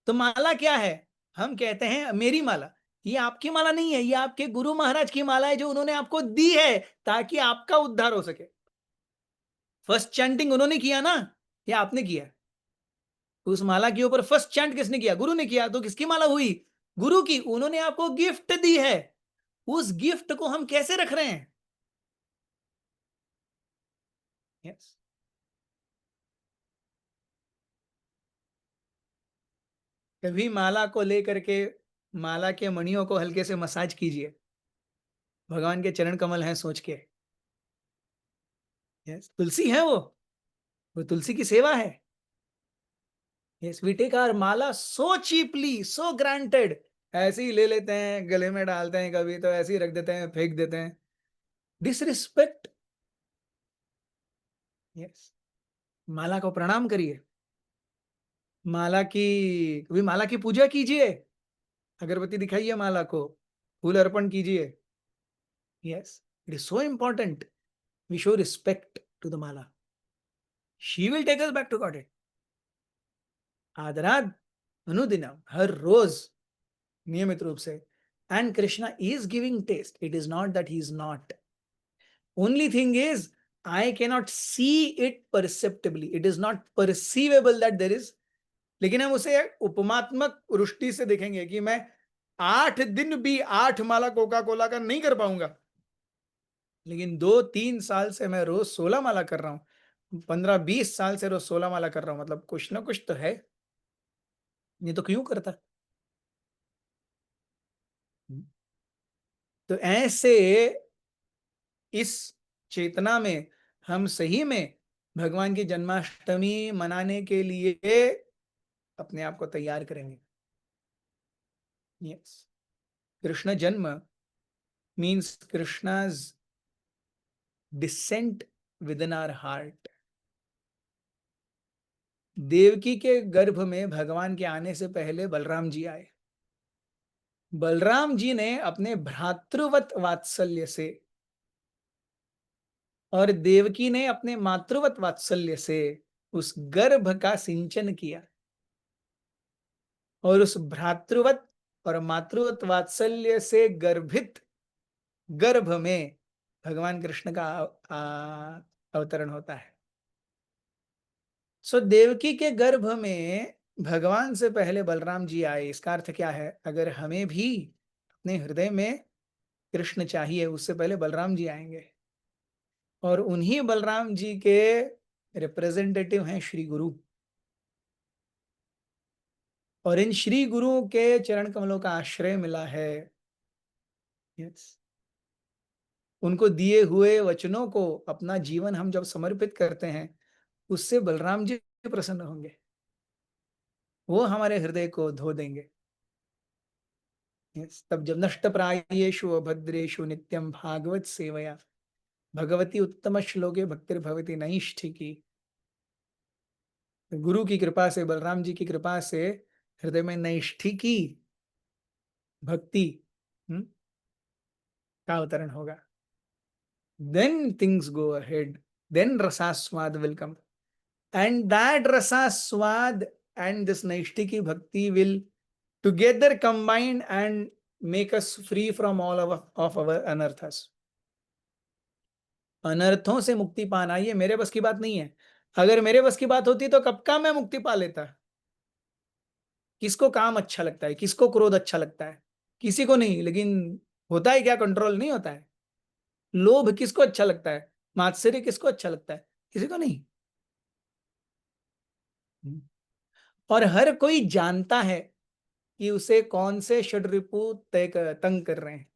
तो माला क्या है? हम कहते हैं मेरी माला। ये आपकी माला नहीं है, ये आपके गुरु महाराज की माला है, जो उन्होंने आपको दी है ताकि आपका उद्धार हो सके। फर्स्ट चैंटिंग उन्होंने किया ना, या आपने किया? उस माला के ऊपर फर्स्ट चैंट किसने किया? गुरु ने किया। तो किसकी माला हुई? गुरु की। उन्होंने आपको गिफ्ट दी है, उस गिफ्ट को हम कैसे रख रहे हैं? यस। कभी माला को लेकर के, माला के मणियों को हल्के से मसाज कीजिए, भगवान के चरण कमल हैं सोच के। यस, तुलसी है वो तुलसी की सेवा है। Yes, we take our mala so cheaply, so granted, ऐसे ही ले लेते हैं, गले में डालते हैं, कभी तो ऐसे ही रख देते हैं, फेंक देते हैं। डिसरिस्पेक्ट। यस, माला को प्रणाम करिए, माला की, कभी माला की पूजा कीजिए, अगरबत्ती दिखाइए, माला को फूल अर्पण कीजिए। Yes, it is so important, we show respect to the mala, she will take us back to God. आदराद अनुदिनम, हर रोज, नियमित रूप से। And Krishna is giving test, it is not that he is not. Only thing is I cannot see it perceptibly, it is not perceivable that there is। लेकिन हम उसे उपमात्मक दृष्टि से देखेंगे कि मैं 8 दिन भी 8 माला कोका कोला का नहीं कर पाऊंगा, लेकिन 2-3 साल से मैं रोज 16 माला कर रहा हूं, 15-20 साल से रोज 16 माला कर रहा हूं, मतलब कुछ ना कुछ तो है, ये तो क्यों करता? तो ऐसे इस चेतना में हम सही में भगवान की जन्माष्टमी मनाने के लिए अपने आप को तैयार करेंगे। यस, कृष्ण जन्म means Krishna's descent within our heart। Devaki के गर्भ में भगवान के आने से पहले बलराम जी आए। बलराम जी ने अपने भ्रातृवत वात्सल्य से और देवकी ने अपने मातृवत वात्सल्य से उस गर्भ का सिंचन किया, और उस भ्रातृवत और मातृवत वात्सल्य से गर्भित गर्भ में भगवान कृष्ण का अवतरण होता है। सो देवकी के गर्भ में भगवान से पहले बलराम जी आए। इसका अर्थ क्या है? अगर हमें भी अपने हृदय में कृष्ण चाहिए, उससे पहले बलराम जी आएंगे, और उन्हीं बलराम जी के रिप्रेजेंटेटिव हैं श्री गुरु। और इन श्री गुरु के चरण कमलों का आश्रय मिला है। यस, उनको दिए हुए वचनों को अपना जीवन हम जब समर्पित करते हैं, उससे बलराम जी प्रसन्न होंगे, वो हमारे हृदय को धो देंगे। यस, तब जब नष्ट प्रायेषु अभद्रेषु नित्यम भागवत सेवया भगवती उत्तम श्लोके भक्तिर्भवति नैष्ठिकी। गुरु की कृपा से, बलराम जी की कृपा से हृदय में नैष्ठिकी भक्ति का अवतरण होगा। Then things go ahead. Then rasaswad will come. And that rasaswad and this naishtiki bhakti will together combine and make us free from all of our anarthas. अनर्थों से मुक्ति पाना ये मेरे बस की बात नहीं है। अगर मेरे बस की बात होती तो कब का मैं मुक्ति पा लेता। किसको काम अच्छा लगता है, किसको क्रोध अच्छा लगता है? किसी को नहीं। लेकिन होता है क्या? कंट्रोल नहीं होता है। लोभ किसको अच्छा लगता है? मात्सर्य किसको अच्छा लगता है? किसी को नहीं। और हर कोई जानता है कि उसे कौन से षड्रिपु तंग कर रहे हैं।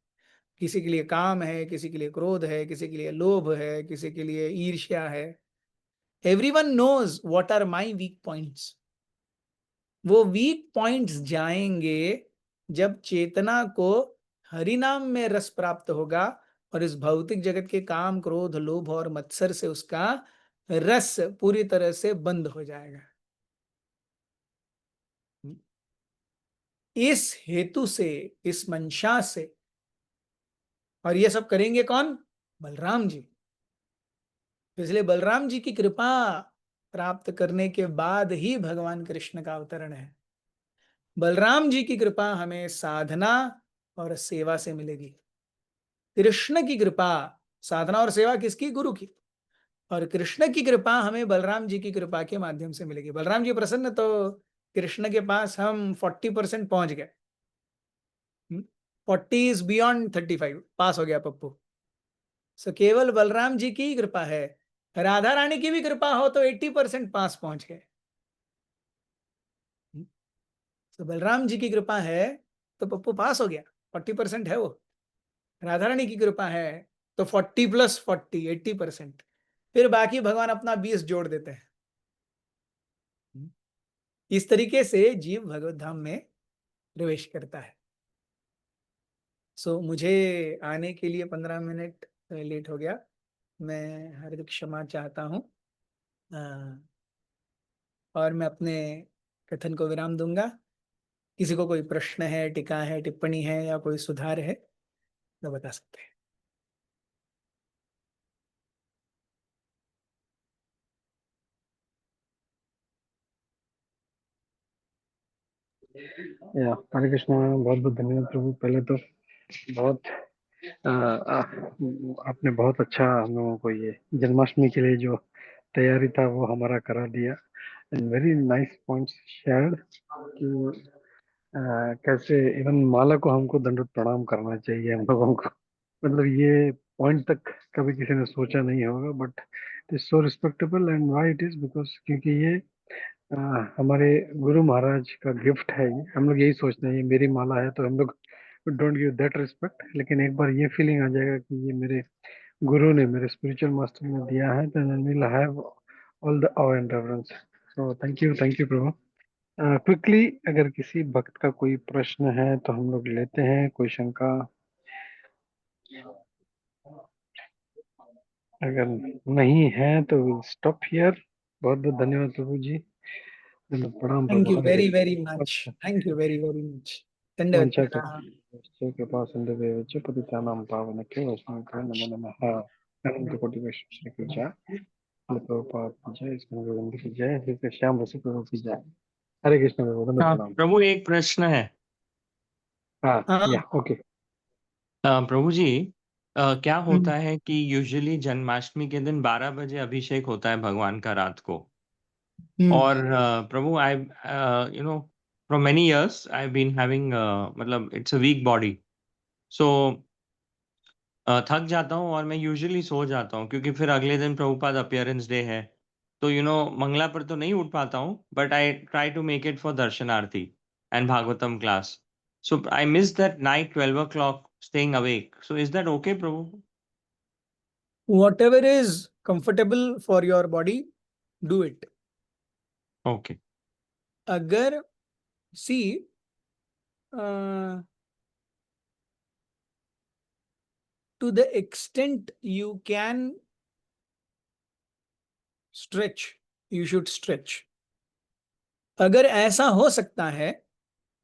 किसी के लिए काम है, किसी के लिए क्रोध है, किसी के लिए लोभ है, किसी के लिए ईर्ष्या है। Everyone knows what are my weak points. वो वीक पॉइंट्स जाएंगे जब चेतना को हरि नाम में रस प्राप्त होगा और इस भौतिक जगत के काम, क्रोध, लोभ और मत्सर से उसका रस पूरी तरह से बंद हो जाएगा। इस हेतु से, इस मंशा से, और ये सब करेंगे कौन? बलराम जी। इसलिए बलराम जी की कृपा प्राप्त करने के बाद ही भगवान कृष्ण का अवतरण है। बलराम जी की कृपा हमें साधना और सेवा से मिलेगी। कृष्ण की कृपा, साधना और सेवा किसकी? गुरु की। और कृष्ण की कृपा हमें बलराम जी की कृपा के माध्यम से मिलेगी। बलराम जी प्रसन्न तो कृष्ण के पास हम 40% पहुंच गए। 40 इज बियॉन्ड 35, पास हो गया पप्पू। सो केवल बलराम जी की कृपा है। राधा रानी की भी कृपा हो तो 80% पास पहुंच गए। तो बलराम जी की कृपा है तो पप्पू पास हो गया, 40% है वो। राधा रानी की कृपा है तो 40 + 40 80%। फिर बाकी भगवान अपना 20 जोड़ देते हैं। इस तरीके से जीव भगवत धाम में प्रवेश करता है। सो मुझे आने के लिए 15 मिनट लेट हो गया। मैं हार्दिक क्षमा चाहता हूँ, और मैं अपने कथन को विराम दूंगा। किसी को कोई प्रश्न है, टीका है, टिप्पणी है या कोई सुधार है तो बता सकते हैं। हरे कृष्णा। बहुत बहुत धन्यवाद प्रभु। पहले तो बहुत आपने बहुत अच्छा हम लोगों को ये जन्माष्टमी के लिए जो तैयारी था वो हमारा करा दिया। And very nice points shared कि कैसे इवन माला को हमको दंडवत प्रणाम करना चाहिए हम लोगों को। मतलब ये पॉइंट तक कभी किसी ने सोचा नहीं होगा, but it is so respectable. And why it is because क्योंकि ये हमारे गुरु महाराज का गिफ्ट है। ये हम लोग यही सोचते हैं ये मेरी माला है तो हम लोग डोंट गिव दैट रिस्पेक्ट। लेकिन एक बार ये फीलिंग आ जाएगा कि ये मेरे गुरु ने, मेरे स्पिरिचुअल मास्टर ने दिया है, तो then we'll have all the awe and reverence. So thank you Prabhu. Quickly अगर किसी भक्त का कोई प्रश्न है तो हम लोग लेते हैं, कोई शंका अगर नहीं है तो विल स्टॉप हियर। बहुत बहुत धन्यवाद प्रभु जी। प्रणाम thank Prabhu. You Hare very Krishna. Very much. Thank you very very much. दंडवत वंशा प्रणाम। के पास देव पतितानां पावनके वैष्णव नमो नमः। अनंत कोटि वैष्णव की जय। प्रभुपाद की जय। इसमें गोविंद की जय। श्री श्याम रसिक प्रभु की जय। हरे कृष्ण प्रभु। दंडवत हाँ प्रणाम। प्रभु, एक प्रश्न है। हाँ हाँ। या ओके। प्रभु जी, क्या हम्म, होता है कि यूजुअली जन्माष्टमी के दिन 12 बजे अभिषेक होता है भगवान का रात को। हम्म, और प्रभु, I from many years I been having मतलब it's a weak body. So थक जाता हूँ और मैं यूजुअली सो जाता हूँ क्योंकि फिर अगले दिन प्रभुपाद अपीयरेंस डे है। तो मंगला पर तो नहीं उठ पाता हूँ, but I try to make it for darshan aarti and Bhagavatam class. So I miss that night 12 o'clock staying awake. So is that okay, Prabhu? Whatever is comfortable for your body, do it. Okay. अगर see to the extent you can stretch, you should stretch. अगर ऐसा हो सकता है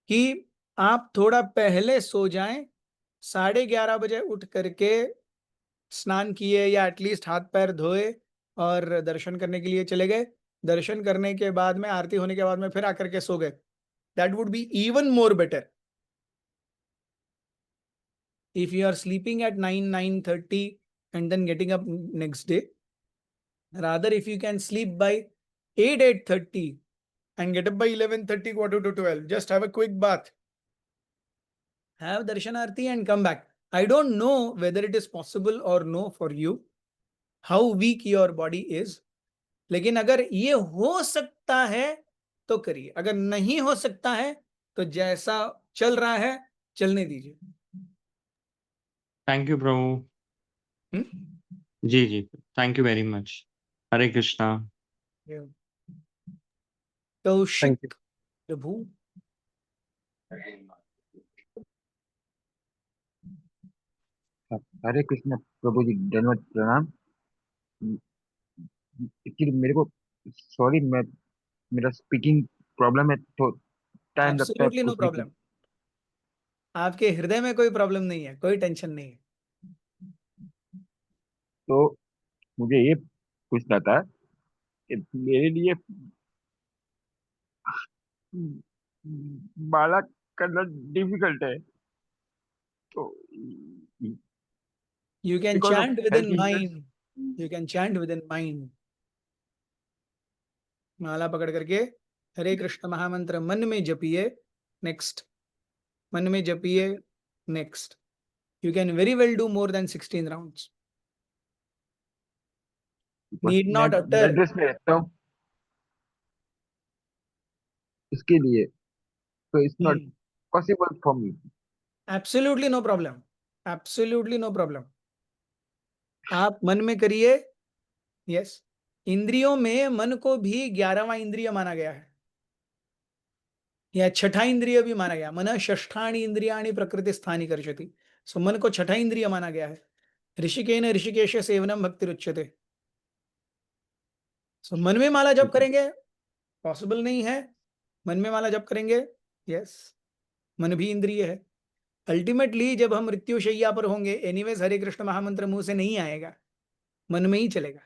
कि आप थोड़ा पहले सो जाएं, 11:30 बजे उठ करके स्नान किए या एटलीस्ट हाथ पैर धोए और दर्शन करने के लिए चले गए, दर्शन करने के बाद में आरती होने के बाद में फिर आकर के सो गए, that would be even more better. If you are sleeping at 9:30 and then getting up next day, rather if you can sleep by 8:30 and get up by 11:30, quarter to 12, just have a quick bath, have darshan arti and come back. I don't know whether it is possible or no for you, how weak your body is, लेकिन अगर ये हो सकता है तो करिए, अगर नहीं हो सकता है तो जैसा चल रहा है चलने दीजिए। थैंक यू प्रभु। जी जी, thank you very much. Hare Krishna. Kaushik प्रभु। हरे कृष्ण प्रभु जी, धन्यवाद, प्रणाम। एक्चुअली मेरे को, सॉरी, मेरा स्पीकिंग प्रॉब्लम है तो टाइम लगता है एब्सोल्युटली नो पूछने की। प्रॉब्लम, आपके हृदय में कोई प्रॉब्लम नहीं है, कोई टेंशन नहीं है। तो मुझे ये पूछना था कि मेरे लिए माला करना डिफिकल्ट है, तो You can because of chant health within issues. mind, you can chant within mind, माला पकड़ करके हरे कृष्ण महामंत्र मन में जपिए, नेक्स्ट, मन में जपिए, next. You can very well do more than 16 rounds. Need मैं not utter. बेड रेस्ट में रहता हूँ, इसके लिए तो it's not possible for me. Absolutely no problem. Absolutely no problem. आप मन में करिए। यस, इंद्रियों में मन को भी 11वां इंद्रिय माना गया है, या छठा इंद्रिय भी माना गया। मन षष्ठानि इंद्रियाणि प्रकृति स्थानी कर्षति। सो मन को छठा इंद्रिय माना गया है। ऋषिकेन ऋषिकेश सेवनम भक्ति रुच्यते। सो मन में माला जप करेंगे, पॉसिबल नहीं है, मन में माला जप करेंगे, यस, मन भी इंद्रिय है। अल्टीमेटली जब हम मृत्युशैया पर होंगे, एनीवेज हरे कृष्ण महामंत्र मुंह से नहीं आएगा, मन में ही चलेगा।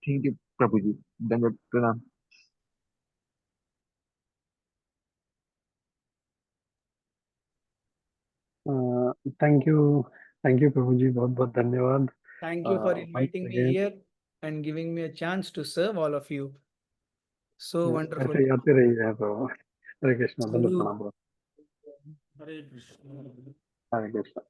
थैंक यू प्रभु जी, धन्यवाद, प्रणाम। थैंक यू प्रभु जी, बहुत बहुत धन्यवाद। Thank you for once inviting me again, here and giving me a chance to serve all of you. So wonderful. ऐसे ही आते रहिए तो। हरे कृष्ण, धन्यवाद, Sadhu. प्रणाम। Hare Krishna. हरे कृष्ण।